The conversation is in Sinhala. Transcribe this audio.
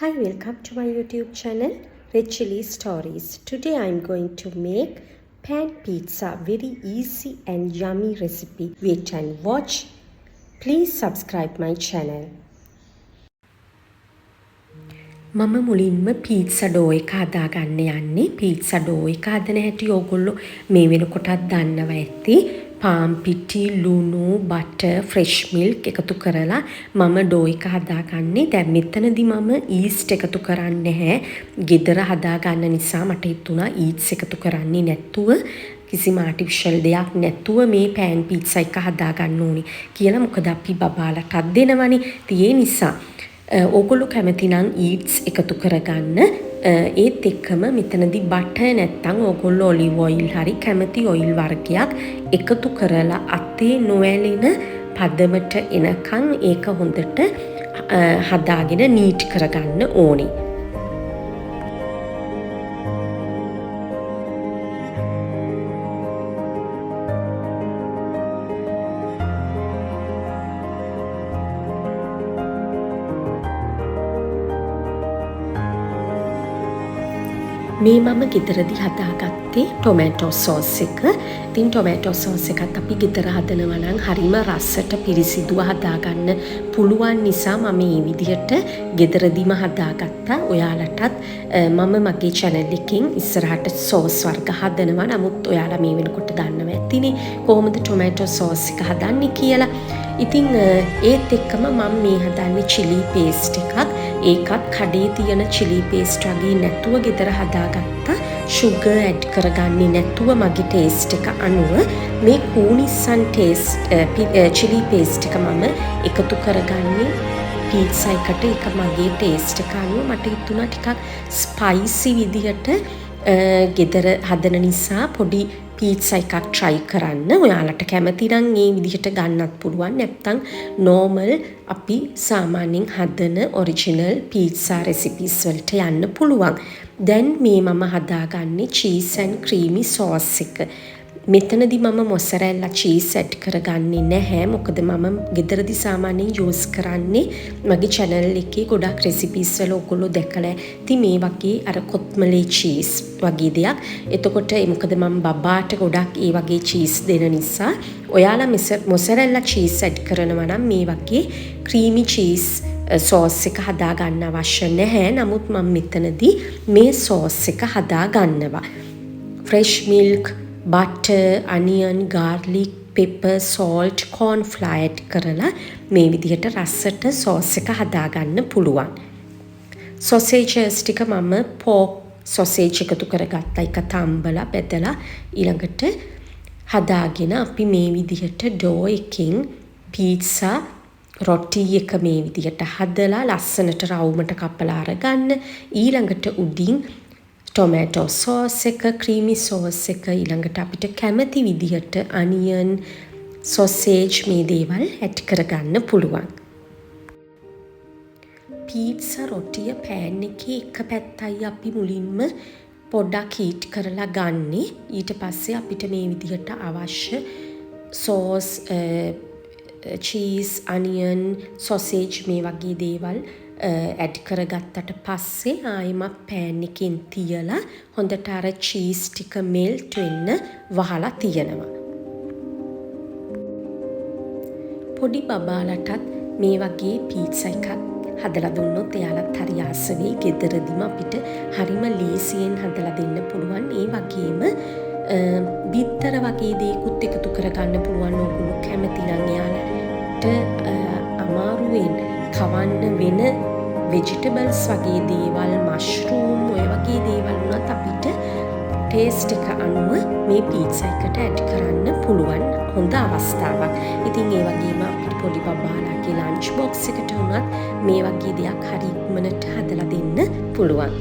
Hi, welcome to my YouTube channel, Red Chili Stories. Today I'm going to make pan pizza, very easy and yummy recipe. Wait and watch. Please subscribe my channel. මම මුලින්ම පීට්සා ඩෝ එක හදාගන්න යන්නේ. පීට්සා ඩෝ එක හදන හැටි ඕගොල්ලෝ මේ වෙනකොටත් දන්නවා ඇති. පාම් පිටි, ලුණු, බටර්, ෆ්‍රෙෂ් මිල්ක් එකතු කරලා මම ඩෝ එක හදාගන්නේ. දැන් මෙතනදී මම ඊස්ට් එකතු කරන්නේ නැහැ. ගෙදර හදාගන්න නිසා මට හිතුණා ඊස්ට් එකතු කරන්නේ නැතුව කිසිම ආටිෆිෂල් දෙයක් නැතුව මේ පෑන් පීට්සා එක හදාගන්න ඕනි කියලා. මොකද අපි බබාලටත් දෙනවනේ. ඒ නිසා ඕගොල්ලෝ කැමති නම් ඊට්ස් එකතු කරගන්න. ඒත් එක්කම මෙතනදී බටර් නැත්තම් ඕගොල්ලෝ ඔලිව් ඔයිල් හරි කැමති ඔයිල් වර්ගයක් එකතු කරලා අතේ නොඇලෙන පදමට එනකන් ඒක හොඳට හදාගෙන නීට් කරගන්න ඕනේ. මේ මම ගෙදරදී හදාගත්තේ ටොමැටෝ සෝස් එක. ඉතින් ටොමැටෝ සෝස් එකත් අපි ගෙදර හදනවා නම් හරිම රසට පිරිසිදුව හදාගන්න පුළුවන් නිසා මම මේ විදිහට ගෙදරදීම හදාගත්තා. ඔයාලටත් මම මගේ channel එකෙන් ඉස්සරහට සෝස් වර්ග හදනවා. නමුත් ඔයාලා මේ වෙනකොට දන්නවා ඇතිනේ කොහොමද ටොමැටෝ සෝස් එක හදන්නේ කියලා. ඉතින් ඒත් එක්කම මම මේ හදන්නේ chili paste එකක්. ඒකත් කඩේ තියෙන chili paste වගේ නැතුව ගෙදර හදාගත්තා. sugar add කරගන්නේ නැතුව මගේ taste එක අනුව මේ කූනිස්සන් chili paste එක මම එකතු කරගන්නේ pizza එකට. ඒක මගේ taste එක අනුව මට හිතුණා ටිකක් spicy විදිහට ගෙදර හදන නිසා පොඩි පීට්සා එකක් try කරන්න. ඔයාලට කැමති නම් මේ විදිහට ගන්නත් පුළුවන්. නැත්නම් normal අපි සාමාන්‍යයෙන් හදන original pizza recipes වලට යන්න පුළුවන්. දැන් මේ මම හදාගන්නේ cheese and creamy sauce එක. මෙතනදී මම මොසරෙල්ලා cheese add කරගන්නේ නැහැ. මොකද මම ගෙදරදී සාමාන්‍යයෙන් use කරන්නේ මගේ channel එකේ ගොඩක් recipes වල ඔයගොල්ලෝ දැකලා ඇති මේ වගේ අර කොත්මලේ cheese වගේ දෙයක්. එතකොට මොකද මම බබාට ගොඩක් ඒ වගේ cheese දෙන නිසා ඔයාලා මොසරෙල්ලා cheese add කරනවා නම් මේ වගේ creamy cheese sauce එක හදා ගන්න අවශ්‍ය නැහැ. නමුත් මම මෙතනදී මේ sauce එක හදා ගන්නවා. fresh milk, butter, onion, garlic, pepper, salt, corn flour add කරලා මේ විදිහට රසට sauce එක හදාගන්න පුළුවන්. sausages ටික මම pork sausage එකතු කරගත්තා. එක තම්බලා බෙදලා ඊළඟට හදාගෙන අපි මේ විදිහට dough එකකින් pizza රොටි එක මේ විදිහට හදලා ලස්සනට රවුමට කපලා අරගන්න. ඊළඟට උඩින් tomato sauce එක, creamy sauce එක, ඊළඟට අපිට කැමති විදිහට onion, sausage මේ දේවල් add කරගන්න පුළුවන්. පීට්සා රොටිය pan එකේ එක පැත්තයි අපි මුලින්ම පොඩ්ඩක් heat කරලා ගන්නේ. ඊට පස්සේ අපිට මේ විදිහට අවශ්‍ය sauce, cheese, onion, sausage මේ වගේ දේවල් ඇඩ් කරගත්තට පස්සේ ආයෙමත් pan එකෙන් තියලා හොඳට අර cheese ටික melt වෙන්න වහලා තියනවා. පොඩි බබාලටත් මේ වගේ pizza එකක් හදලා දුන්නොත් එයාලත් හරි ආස වෙයි. ගෙදරදිම අපිට හරිම ලේසියෙන් හදලා දෙන්න පුළුවන්. ඒ වගේම බිත්තර වගේ දේකුත් එකතු කරගන්න පුළුවන්. ඕගොල්ලෝ කැමති නම් එයාලට අමාරුවෙන් කවන්න වෙන vegetables වගේ දේවල්, mushroom ඔය වගේ දේවල් උනත් අපිට taste එක අනුව මේ pizza එකට add කරන්න පුළුවන් හොඳ අවස්ථාවක්. ඉතින් ඒ වගේම අපිට පොඩි බබාලාගේ lunch box එකට උනත් මේ වගේ දෙයක් හරි ඉක්මනට හදලා දෙන්න පුළුවන්.